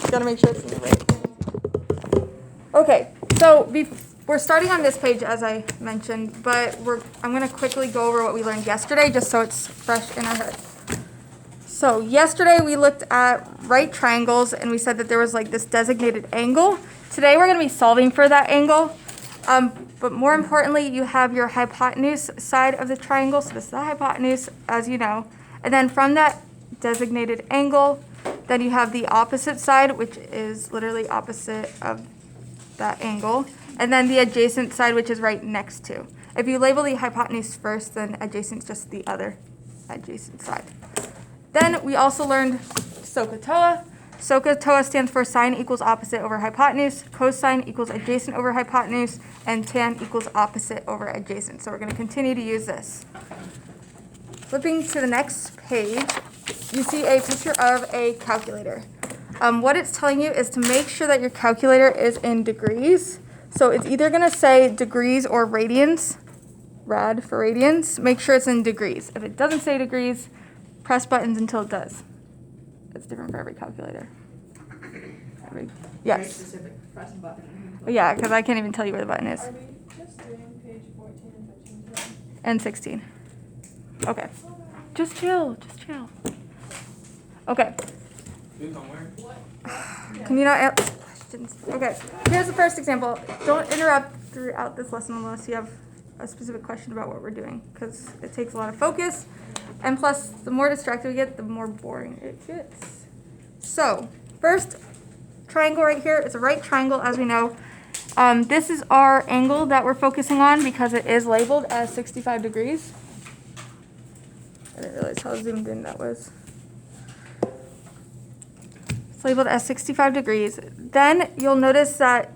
just gotta make sure it's in the right. Okay, so we're starting on this page as I mentioned, but I'm gonna quickly go over what we learned yesterday just so it's fresh in our head. So yesterday we looked at right triangles and we said that there was like this designated angle. Today we're gonna be solving for that angle. But more importantly, you have your hypotenuse side of the triangle. So this is the hypotenuse, as you know. And then from that designated angle, then you have the opposite side, which is literally opposite of that angle. And then the adjacent side, which is right next to. If you label the hypotenuse first, then adjacent is just the other adjacent side. Then we also learned SOHCAHTOA. SOHCAHTOA stands for sine equals opposite over hypotenuse, cosine equals adjacent over hypotenuse, and tan equals opposite over adjacent. So we're going to continue to use this. Flipping to the next page, you see a picture of a calculator. What it's telling you is to make sure that your calculator is in degrees. So it's either going to say degrees or radians, rad for radians. Make sure it's in degrees. If it doesn't say degrees, press buttons until it does. It's different for every calculator. Yes. Very specific. Press button. Yeah, because I can't even tell you where the button is. Are we just doing page 14 and 15 today? And 16. Okay. Just chill. Just chill. Okay. Can you not answer questions? Okay. Here's the first example. Don't interrupt throughout this lesson unless you have a specific question about what we're doing, because it takes a lot of focus. And plus, the more distracted we get, the more boring it gets. So, first triangle right here is a right triangle, as we know. This is our angle that we're focusing on because it is labeled as 65 degrees. I didn't realize how zoomed in that was. It's labeled as 65 degrees. Then you'll notice that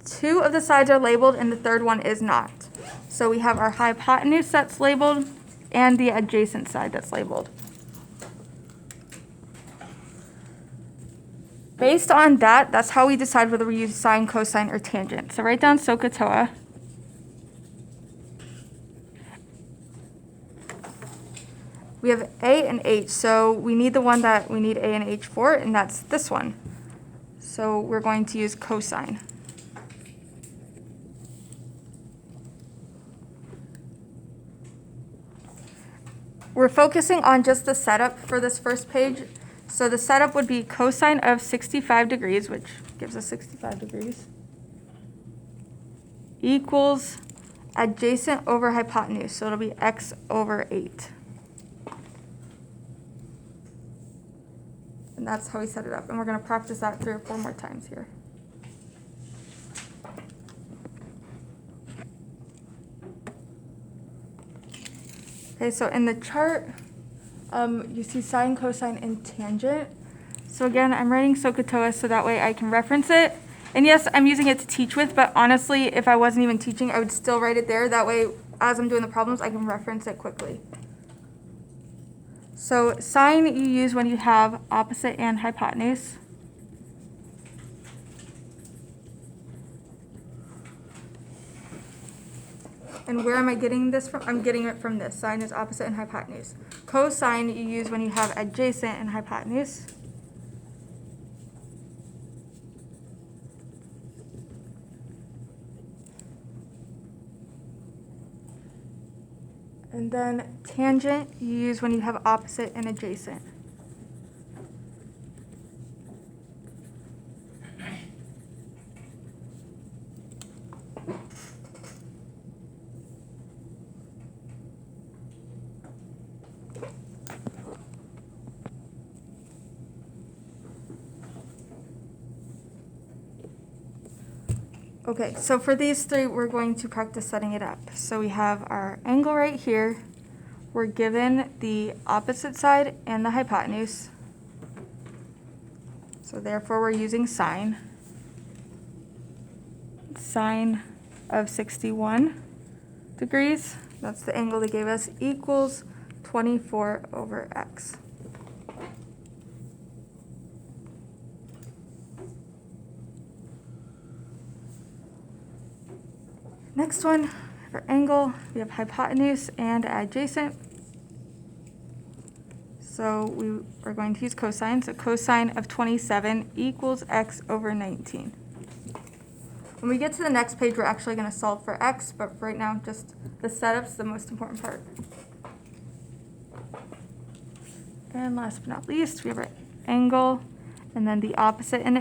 2 of the sides are labeled and the third one is not. So we have our hypotenuse that's labeled and the adjacent side that's labeled. Based on that, that's how we decide whether we use sine, cosine, or tangent. So write down SOHCAHTOA. We have A and H, so we need the one that we need A and H for, and that's this one. So we're going to use cosine. We're focusing on just the setup for this first page. So the setup would be cosine of 65 degrees, which gives us 65 degrees, equals adjacent over hypotenuse. So it'll be x over 8. And that's how we set it up. And we're going to practice that 3 or 4 more times here. Okay, so in the chart, you see sine, cosine, and tangent. So again, I'm writing SOHCAHTOA so that way I can reference it. And yes, I'm using it to teach with, but honestly, if I wasn't even teaching, I would still write it there. That way, as I'm doing the problems, I can reference it quickly. So sine you use when you have opposite and hypotenuse. And where am I getting this from? I'm getting it from this. Sine is opposite and hypotenuse. Cosine you use when you have adjacent and hypotenuse. And then tangent you use when you have opposite and adjacent. Okay, so for these 3, we're going to practice setting it up. So we have our angle right here. We're given the opposite side and the hypotenuse. So therefore, we're using sine. Sine of 61 degrees, that's the angle they gave us, equals 24 over x. Next one, for angle, we have hypotenuse and adjacent. So we are going to use cosine. So cosine of 27 equals x over 19. When we get to the next page, we're actually going to solve for x, but right now, just the setup's the most important part. And last but not least, we have our angle, and then the opposite and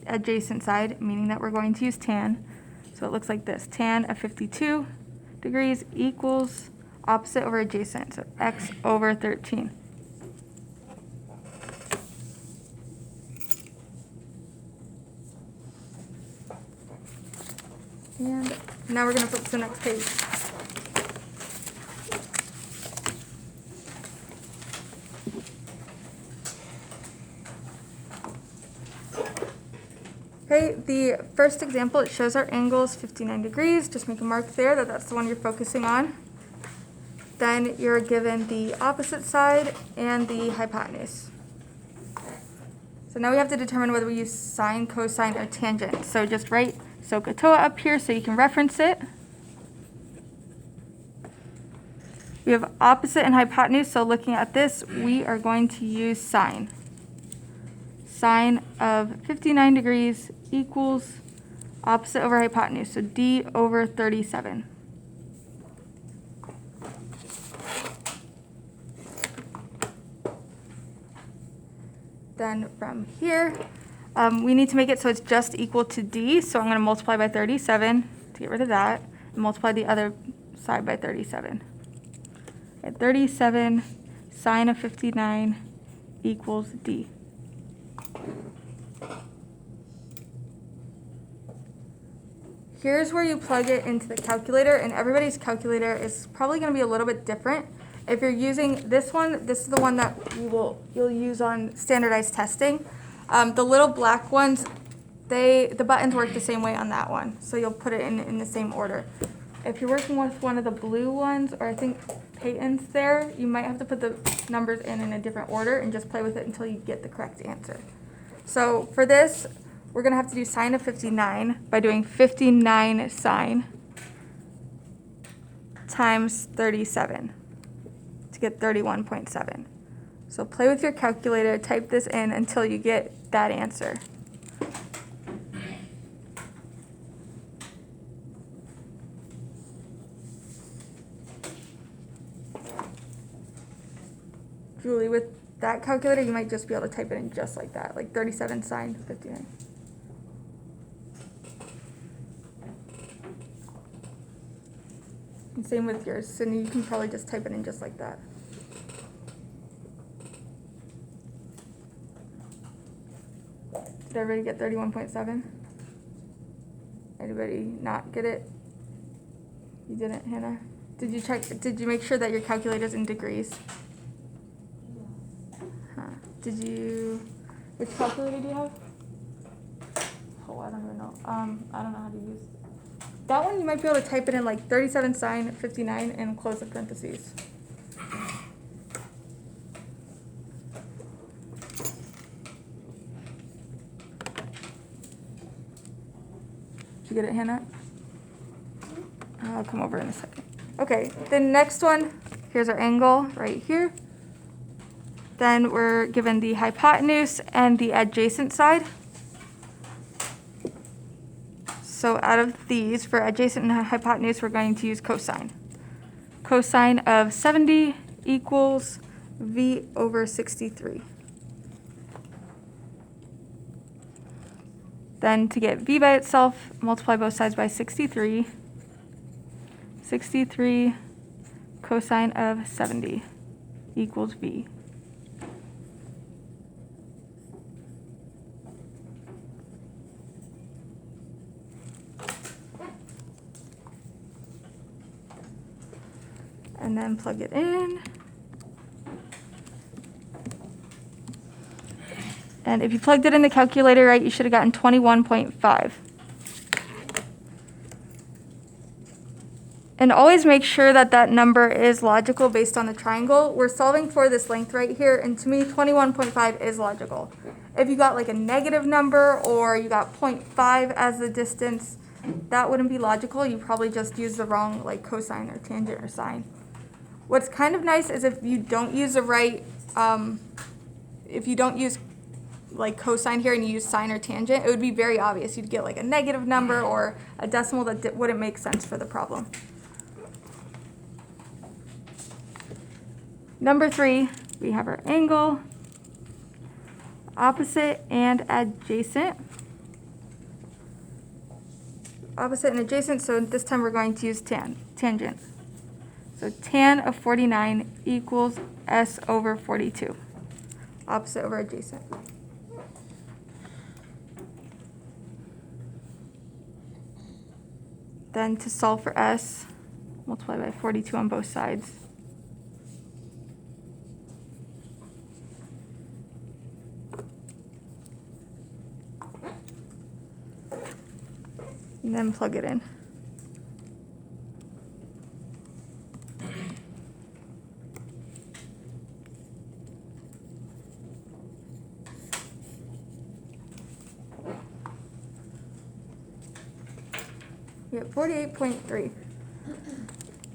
adjacent side, meaning that we're going to use tan. So it looks like this. Tan of 52 degrees equals opposite over adjacent, so x over 13. And now we're going to flip to the next page. Okay, the first example, it shows our angles 59 degrees. Just make a mark there that that's the one you're focusing on. Then you're given the opposite side and the hypotenuse. So now we have to determine whether we use sine, cosine, or tangent. So just write SOHCAHTOA up here so you can reference it. We have opposite and hypotenuse, so looking at this, we are going to use sine. Sine of 59 degrees equals opposite over hypotenuse, so d over 37. Then from here, we need to make it so it's just equal to d, so I'm going to multiply by 37 to get rid of that, and multiply the other side by 37. At 37, sine of 59 equals d. Here's where you plug it into the calculator, and everybody's calculator is probably going to be a little bit different. If you're using this one, this is the one that you'll use on standardized testing. The little black ones, the buttons work the same way on that one, so you'll put it in the same order. If you're working with one of the blue ones, or I think Peyton's there, you might have to put the numbers in a different order and just play with it until you get the correct answer. So for this, we're going to have to do sine of 59 by doing 59 sine times 37 to get 31.7. So play with your calculator, type this in until you get that answer. Julie, with that calculator, you might just be able to type it in just like that, like 37 sine 59. And same with yours, so you can probably just type it in just like that. Did everybody get 31.7? Anybody not get it? You didn't, Hannah? Did you check? Did you make sure that your calculator's in degrees? Huh. Did you? Which calculator do you have? Oh, I don't even know. I don't know how to use that one. You might be able to type it in like 37 sine 59 and close the parentheses. Did you get it, Hannah? I'll come over in a second. Okay, the next one, here's our angle right here. Then we're given the hypotenuse and the adjacent side. So out of these, for adjacent and hypotenuse, we're going to use cosine. Cosine of 70 equals v over 63. Then to get v by itself, multiply both sides by 63. 63 cosine of 70 equals v. And then plug it in. And if you plugged it in the calculator right, you should have gotten 21.5. And always make sure that that number is logical based on the triangle. We're solving for this length right here, and to me, 21.5 is logical. If you got like a negative number or you got 0.5 as the distance, that wouldn't be logical. You probably just use the wrong like cosine or tangent or sine. What's kind of nice is if you don't use the right if you don't use like cosine here and you use sine or tangent, it would be very obvious. You'd get like a negative number or a decimal that wouldn't make sense for the problem. Number 3, we have our angle, opposite and adjacent. Opposite and adjacent, so this time we're going to use tangent. So tan of 49 equals s over 42. Opposite over adjacent. Then to solve for s, multiply by 42 on both sides. And then plug it in. We have 48.3,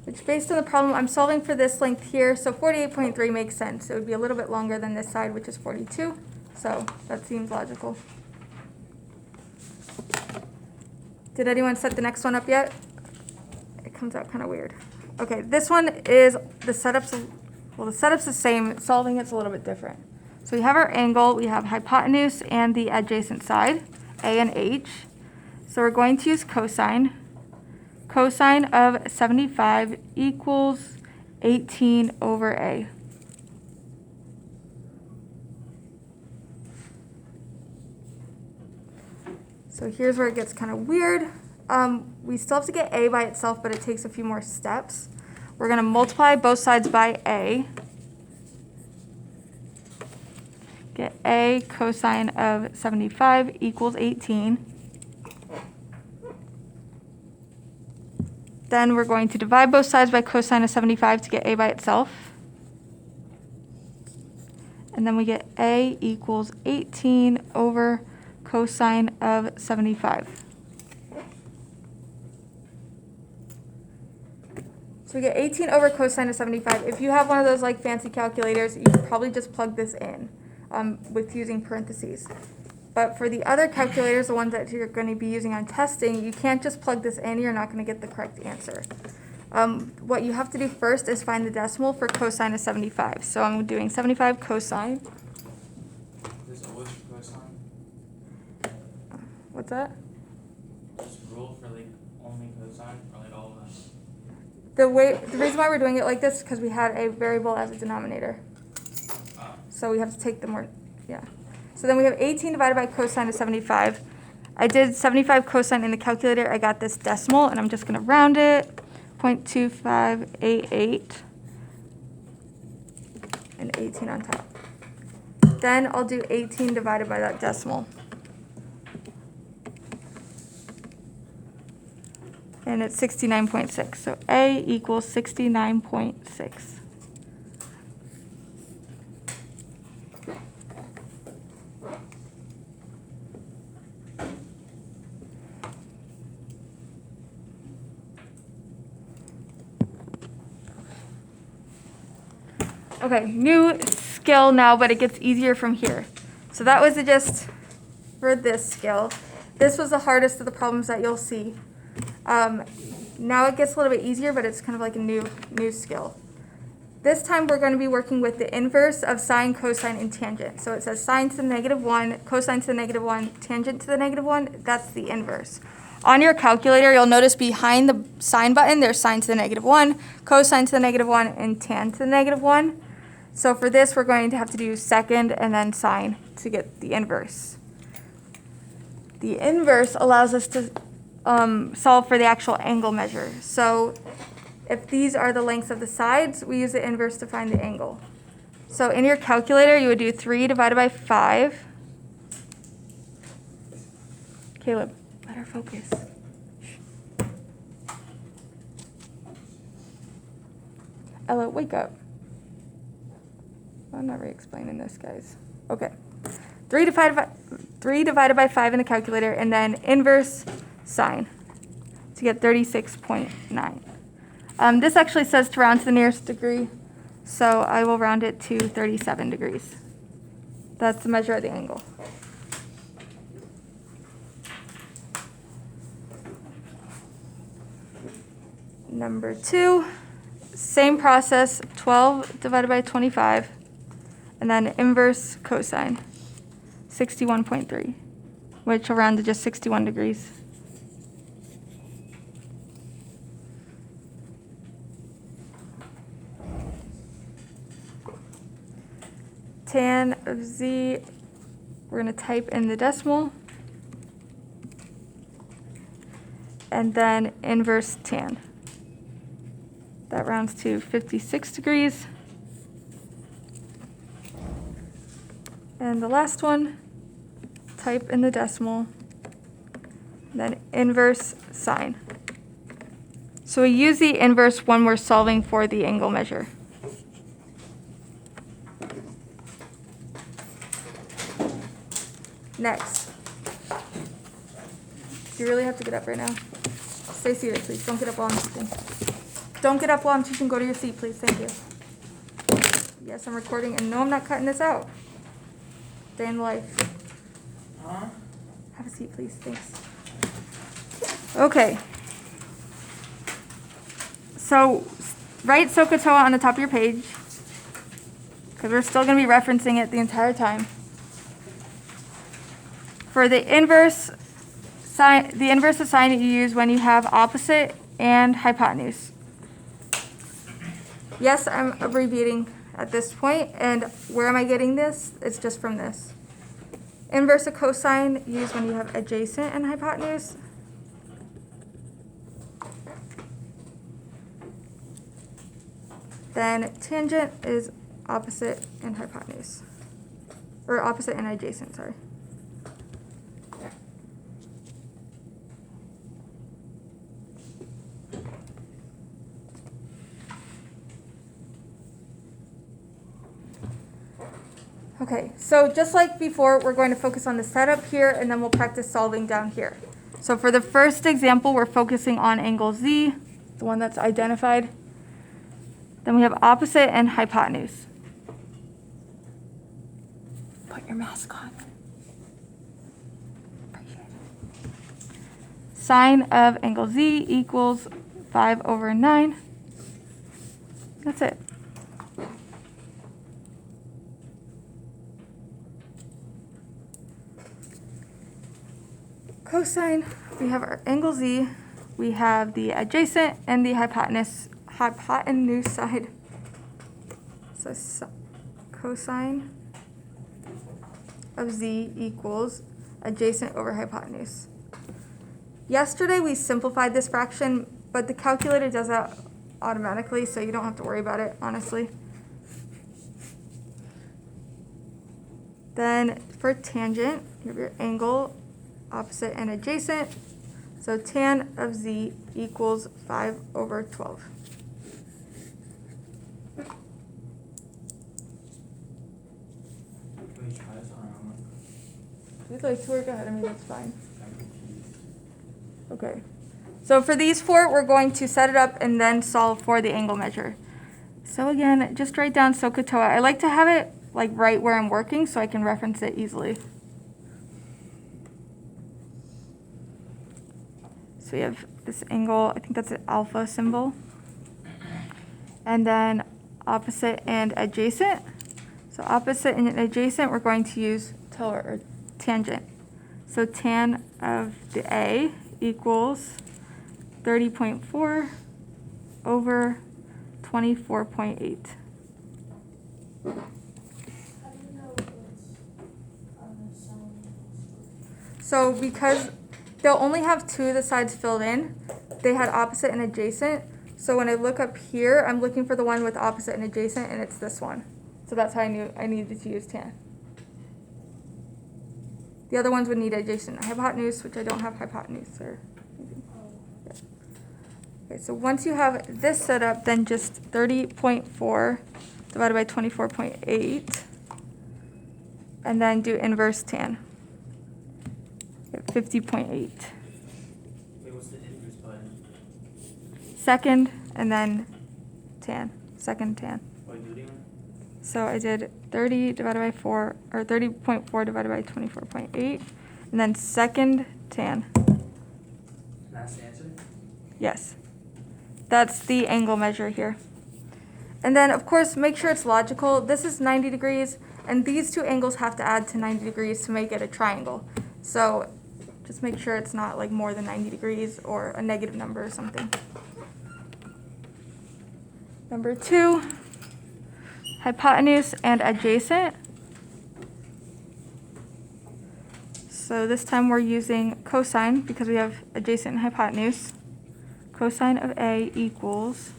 which based on the problem, I'm solving for this length here, so 48.3 makes sense. It would be a little bit longer than this side, which is 42, so that seems logical. Did anyone set the next one up yet? It comes out kind of weird. Okay, this one is, the setup's the same, solving it's a little bit different. So we have our angle, we have hypotenuse and the adjacent side, A and H. So we're going to use cosine. Cosine of 75 equals 18 over A. So here's where it gets kind of weird. We still have to get A by itself, but it takes a few more steps. We're going to multiply both sides by A. Get A cosine of 75 equals 18. Then we're going to divide both sides by cosine of 75 to get A by itself. And then we get A equals 18 over cosine of 75. So we get 18 over cosine of 75. If you have one of those like fancy calculators, you could probably just plug this in with using parentheses. But for the other calculators, the ones that you're going to be using on testing, you can't just plug this in. You're not going to get the correct answer. What you have to do first is find the decimal for cosine of 75. So I'm doing 75 cosine. There's always cosine. What's that? Just rule for like only cosine or like all of them. The reason why we're doing it like this is because we had a variable as a denominator. So we have to take the more, yeah. So then we have 18 divided by cosine of 75. I did 75 cosine in the calculator. I got this decimal, and I'm just going to round it, 0.2588, and 18 on top. Then I'll do 18 divided by that decimal. And it's 69.6. So A equals 69.6. Okay, new skill now, but it gets easier from here. So that was the gist for this skill. This was the hardest of the problems that you'll see. Now it gets a little bit easier, but it's kind of like a new skill. This time we're going to be working with the inverse of sine, cosine, and tangent. So it says sine to the -1, cosine to the -1, tangent to the -1. That's the inverse. On your calculator, you'll notice behind the sine button, there's sine to the -1, cosine to the -1, and tan to the -1. So for this, we're going to have to do second and then sine to get the inverse. The inverse allows us to solve for the actual angle measure. So if these are the lengths of the sides, we use the inverse to find the angle. So in your calculator, you would do 3 divided by 5. Caleb, let her focus. Ella, wake up. I'm not re-explaining this, guys. Okay. 3 divided by 5 in the calculator, and then inverse sine to get 36.9. This actually says to round to the nearest degree. So I will round it to 37 degrees. That's the measure of the angle. Number 2, same process, 12 divided by 25, and then inverse cosine, 61.3, which will round to just 61 degrees. Tan of z, we're going to type in the decimal, and then inverse tan. That rounds to 56 degrees. And the last one, type in the decimal, then inverse sine. So we use the inverse when we're solving for the angle measure. Next. Do you really have to get up right now? Stay seated, please. Don't get up while I'm teaching. Don't get up while I'm teaching. Go to your seat, please. Thank you. Yes, I'm recording, and no, I'm not cutting this out. Day in the life. Have a seat, please. Thanks. Okay. So, write SOHCAHTOA on the top of your page, because we're still going to be referencing it the entire time. For the inverse of sine that you use when you have opposite and hypotenuse. Yes, I'm abbreviating at this point, and where am I getting this? It's just from this. Inverse of cosine used when you have adjacent and hypotenuse. Then tangent is opposite and hypotenuse. Or opposite and adjacent, sorry. Okay, so just like before, we're going to focus on the setup here, and then we'll practice solving down here. So for the first example, we're focusing on angle Z, the one that's identified. Then we have opposite and hypotenuse. Put your mask on. Appreciate it. Sine of angle Z equals 5/9. That's it. Cosine, we have our angle Z, we have the adjacent and the hypotenuse side. So cosine of Z equals adjacent over hypotenuse. Yesterday we simplified this fraction, but the calculator does that automatically, so you don't have to worry about it, honestly. Then for tangent, you have your angle, opposite and adjacent. So tan of Z equals 5/12. If you'd like to work ahead of me, that's fine. Okay. So for these four, we're going to set it up and then solve for the angle measure. So again, just write down SOHCAHTOA. I like to have it like right where I'm working so I can reference it easily. So we have this angle, I think that's an alpha symbol. And then opposite and adjacent. So opposite and adjacent, we're going to use tangent. So tan of the A equals 30.4 over 24.8. So because they'll only have two of the sides filled in, they had opposite and adjacent. So when I look up here, I'm looking for the one with opposite and adjacent, and it's this one. So that's how I knew I needed to use tan. The other ones would need adjacent hypotenuse, which I don't have hypotenuse. Or yeah. Okay, so once you have this set up, then just 30.4 divided by 24.8, and then do inverse tan. 50.8. Wait, what's the inverse button? Second, and then tan. Second tan. Oh, you do the So I did 30 divided by 4, or 30.4 divided by 24.8, and then second tan. And that's the answer? Yes. That's the angle measure here. And then, of course, make sure it's logical. This is 90 degrees, and these two angles have to add to 90 degrees to make it a triangle. So just make sure it's not like more than 90 degrees or a negative number or something. Number 2, hypotenuse and adjacent. So this time we're using cosine because we have adjacent and hypotenuse. Cosine of A equals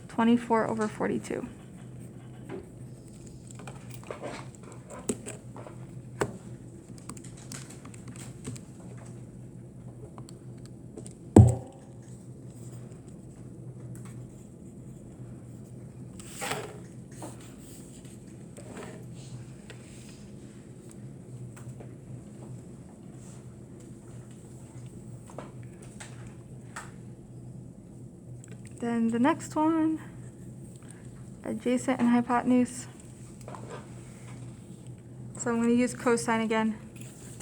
24 over 42. Then the next one, adjacent and hypotenuse. So I'm going to use cosine again.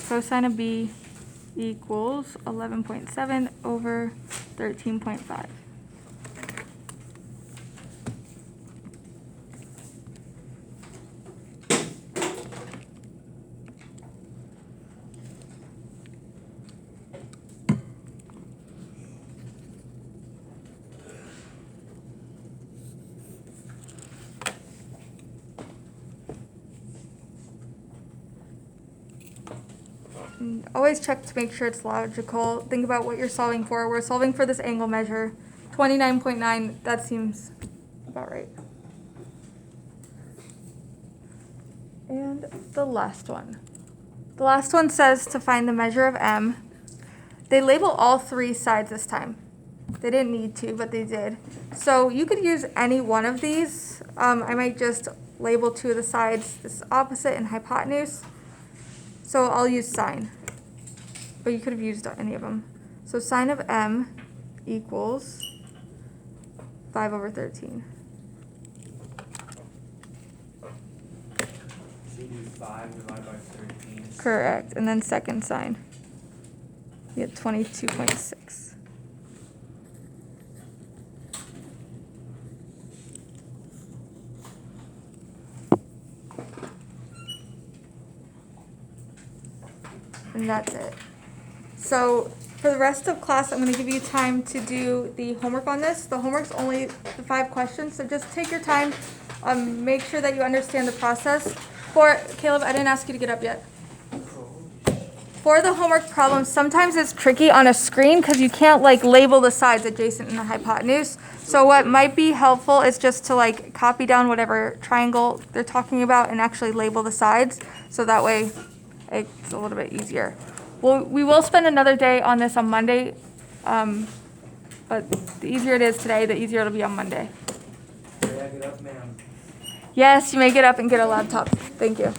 Cosine of B equals 11.7 over 13.5. And always check to make sure it's logical. Think about what you're solving for. We're solving for this angle measure. 29.9, that seems about right. And the last one. The last one says to find the measure of M. They label all 3 sides this time. They didn't need to, but they did. So you could use any one of these. I might just label 2 of the sides. This is opposite and hypotenuse. So I'll use sine. But you could have used any of them. So sine of M equals 5 over 13. So you do 5 divided by 13. Correct. And then second sine. You get 22.6. And that's it. So for the rest of class, I'm going to give you time to do the homework on this. The homework's only the 5 questions, so just take your time. Make sure that you understand the process. For Caleb, I didn't ask you to get up yet. For the homework problems, sometimes it's tricky on a screen because you can't like label the sides adjacent and the hypotenuse. So what might be helpful is just to like copy down whatever triangle they're talking about and actually label the sides. So that way it's a little bit easier. Well, we will spend another day on this on Monday, but the easier it is today, the easier it'll be on Monday. May I get up, ma'am? Yes, you may get up and get a laptop. Thank you.